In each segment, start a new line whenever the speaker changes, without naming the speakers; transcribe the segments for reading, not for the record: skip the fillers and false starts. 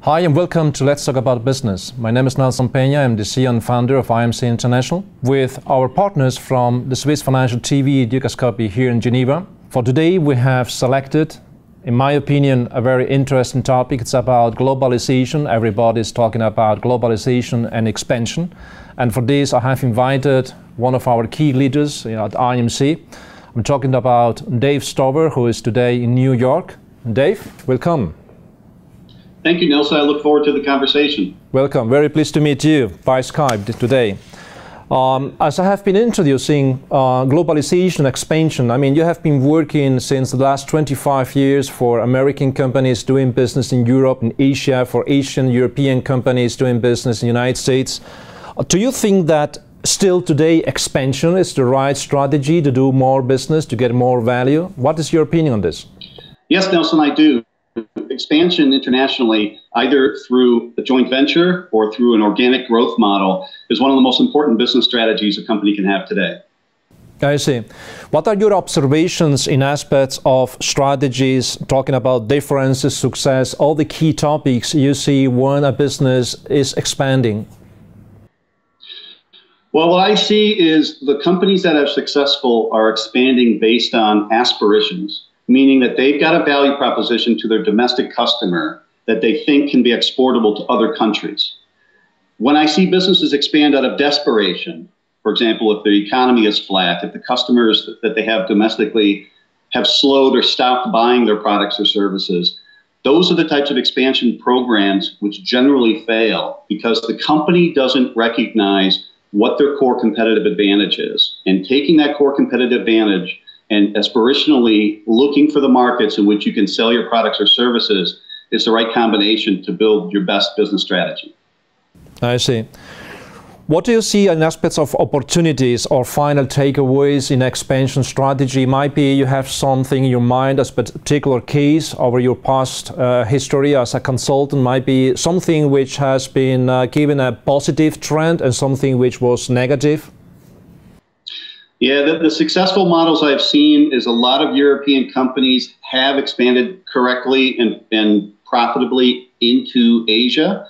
Hi and welcome to Let's Talk About Business. My name is Nelson Peña. I'm the CEO and founder of IMC International with our partners from the Swiss financial TV Dukascopy here in Geneva. For today we have selected, in my opinion, a very interesting topic. It's about globalization. Everybody's talking about globalization and expansion. And for this I have invited one of our key leaders at IMC. I'm talking about Dave Stover, who is today in New York. Dave, welcome.
Thank you, Nelson. I look forward to the conversation.
Welcome. Very pleased to meet you by Skype today. As I have been introducing globalization expansion, I mean, you have been working since the last 25 years for American companies doing business in Europe and Asia, for Asian, European companies doing business in the United States. Do you think that still today expansion is the right strategy to do more business, to get more value? What is your opinion on this?
Yes, Nelson, I do. Expansion internationally, either through a joint venture or through an organic growth model, is one of the most important business strategies a company can have today.
I see. What are your observations in aspects of strategies, talking about differences, success, all the key topics you see when a business is expanding?
Well, what I see is the companies that are successful are expanding based on aspirations, meaning that they've got a value proposition to their domestic customer that they think can be exportable to other countries. When I see businesses expand out of desperation, for example, if the economy is flat, if the customers that they have domestically have slowed or stopped buying their products or services, those are the types of expansion programs which generally fail because the company doesn't recognize what their core competitive advantage is. And taking that core competitive advantage and aspirationally looking for the markets in which you can sell your products or services is the right combination to build your best business strategy. I
see. What do you see in aspects of opportunities or final takeaways in expansion strategy? Might be you have something in your mind as a particular case over your past history as a consultant, might be something which has been given a positive trend and something which was negative?
Yeah, the successful models I've seen is a lot of European companies have expanded correctly and profitably into Asia.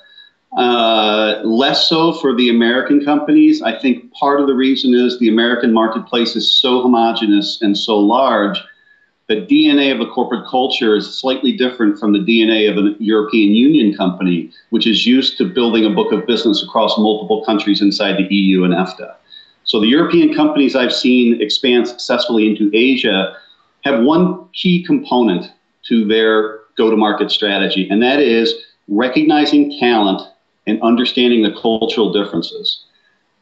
Less so for the American companies. I think part of the reason is the American marketplace is so homogenous and so large. The DNA of the corporate culture is slightly different from the DNA of a European Union company, which is used to building a book of business across multiple countries inside the EU and EFTA. So the European companies I've seen expand successfully into Asia have one key component to their go-to-market strategy, and that is recognizing talent and understanding the cultural differences.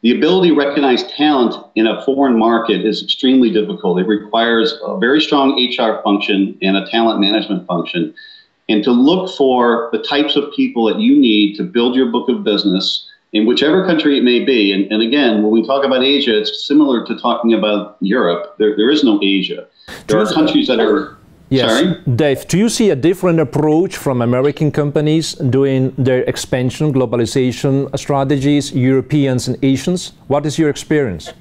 The ability to recognize talent in a foreign market is extremely difficult. It requires a very strong HR function and a talent management function. And to look for the types of people that you need to build your book of business in whichever country it may be. And again, when we talk about Asia, it's similar to talking about Europe. There is no Asia. There are countries that are...
Yes,
sorry?
Dave, do you see a different approach from American companies doing their expansion, globalization strategies, Europeans and Asians? What is your experience?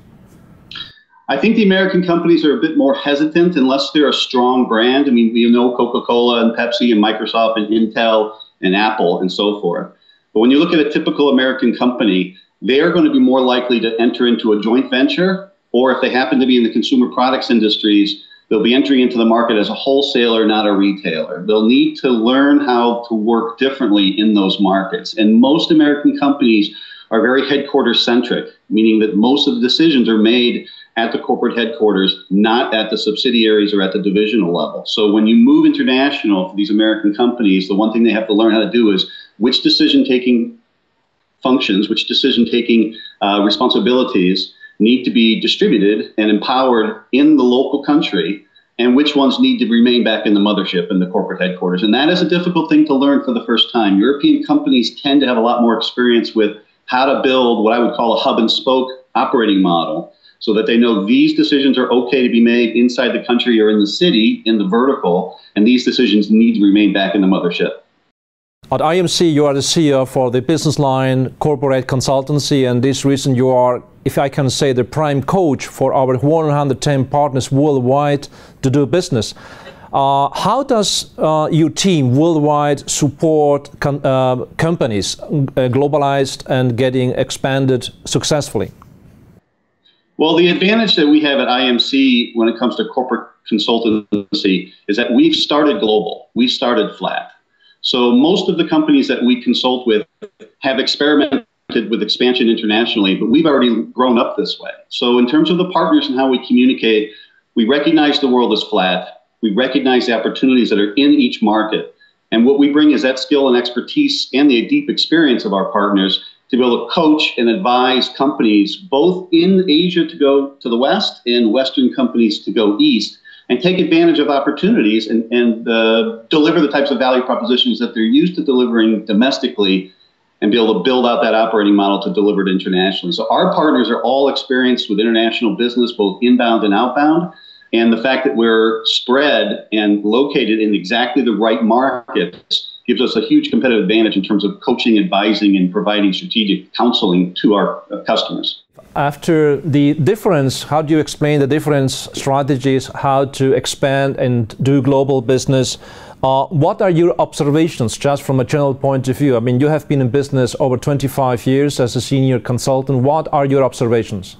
I think the American companies are a bit more hesitant unless they're a strong brand. I mean, you know, Coca-Cola and Pepsi and Microsoft and Intel and Apple and so forth. But when you look at a typical American company, they are going to be more likely to enter into a joint venture, or if they happen to be in the consumer products industries, they'll be entering into the market as a wholesaler, not a retailer. They'll need to learn how to work differently in those markets. And most American companies are very headquarters-centric, meaning that most of the decisions are made at the corporate headquarters, not at the subsidiaries or at the divisional level. So when you move international for these American companies, the one thing they have to learn how to do is which decision-taking functions, which decision-taking responsibilities need to be distributed and empowered in the local country, and which ones need to remain back in the mothership in the corporate headquarters. And that is a difficult thing to learn for the first time. European companies tend to have a lot more experience with how to build what I would call a hub and spoke operating model, so that they know these decisions are okay to be made inside the country or in the city, in the vertical, and these decisions need to remain back in the mothership.
At IMC, you are the CEO for the business line Corporate Consultancy, and this reason you are, if I can say, the prime coach for our 110 partners worldwide to do business. How does your team worldwide support companies globalized and getting expanded successfully?
Well, the advantage that we have at IMC when it comes to corporate consultancy is that we've started global. We started flat. So most of the companies that we consult with have experimented with expansion internationally, but we've already grown up this way. So in terms of the partners and how we communicate, we recognize the world is flat. We recognize the opportunities that are in each market. And what we bring is that skill and expertise and the deep experience of our partners to be able to coach and advise companies both in Asia to go to the West and Western companies to go East, and take advantage of opportunities and deliver the types of value propositions that they're used to delivering domestically and be able to build out that operating model to deliver it internationally. So our partners are all experienced with international business, both inbound and outbound. And the fact that we're spread and located in exactly the right markets gives us a huge competitive advantage in terms of coaching, advising, and providing strategic counseling to our customers.
After the difference, how do you explain the different strategies, how to expand and do global business? What are your observations just from a general point of view? I mean, you have been in business over 25 years as a senior consultant. What are your observations?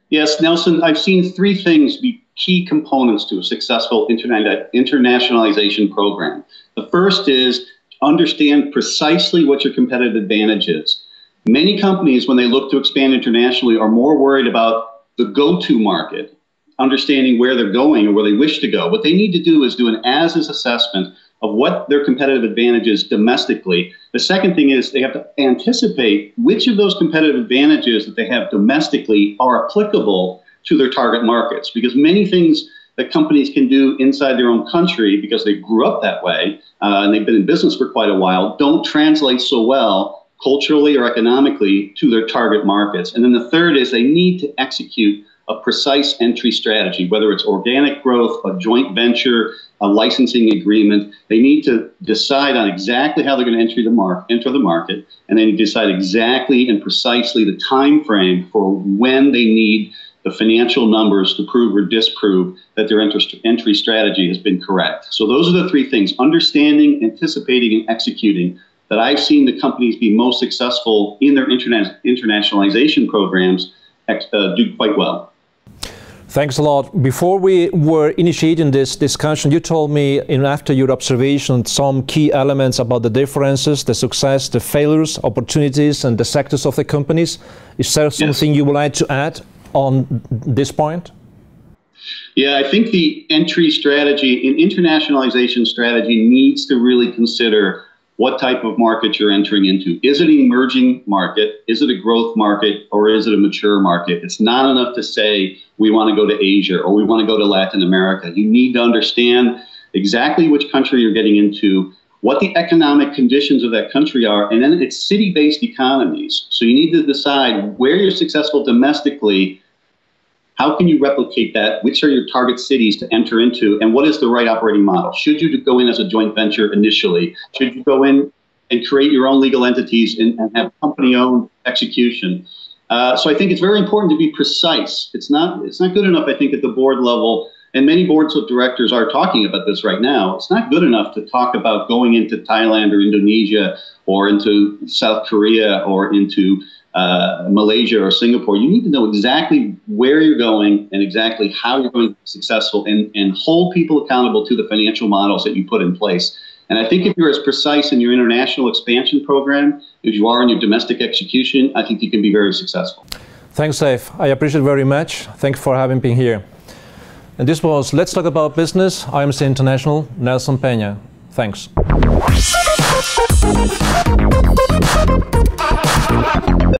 Yes, Nelson, I've seen three things be key components to a successful internationalization program. The first is understand precisely what your competitive advantage is. Many companies, when they look to expand internationally, are more worried about the go-to market, understanding where they're going or where they wish to go. What they need to do is do an as-is assessment of what their competitive advantage is domestically. The second thing is they have to anticipate which of those competitive advantages that they have domestically are applicable to their target markets, because many things that companies can do inside their own country because they grew up that way and they've been in business for quite a while don't translate so well culturally or economically to their target markets. And then the third is they need to execute a precise entry strategy, whether it's organic growth, a joint venture, a licensing agreement. They need to decide on exactly how they're going to enter the market, and they need to decide exactly and precisely the time frame for when they need the financial numbers to prove or disprove that their entry strategy has been correct. So those are the three things: understanding, anticipating, and executing, that I've seen the companies be most successful in their internationalization programs do quite well.
Thanks a lot. Before we were initiating this discussion, you told me, after your observation, some key elements about the differences, the success, the failures, opportunities, and the sectors of the companies. Is there something you would like to add on this point?
Yeah, I think the entry strategy, an internationalization strategy, needs to really consider what type of market you're entering into. Is it an emerging market? Is it a growth market? Or is it a mature market? It's not enough to say we want to go to Asia or we want to go to Latin America. You need to understand exactly which country you're getting into, what the economic conditions of that country are, and then it's city-based economies. So you need to decide where you're successful domestically. How can you replicate that? Which are your target cities to enter into? And what is the right operating model? Should you go in as a joint venture initially? Should you go in and create your own legal entities and have company-owned execution? So I think it's very important to be precise. It's not good enough, I think, at the board level, and many boards of directors are talking about this right now. It's not good enough to talk about going into Thailand or Indonesia or into South Korea or into Malaysia or Singapore. You need to know exactly where you're going and exactly how you're going to be successful, and hold people accountable to the financial models that you put in place. And I think if you're as precise in your international expansion program as you are in your domestic execution, I think you can be very successful. Thanks,
Dave. I appreciate it very much. Thanks for having been here. And this was Let's Talk About Business, IMC International, Nelson Peña. Thanks.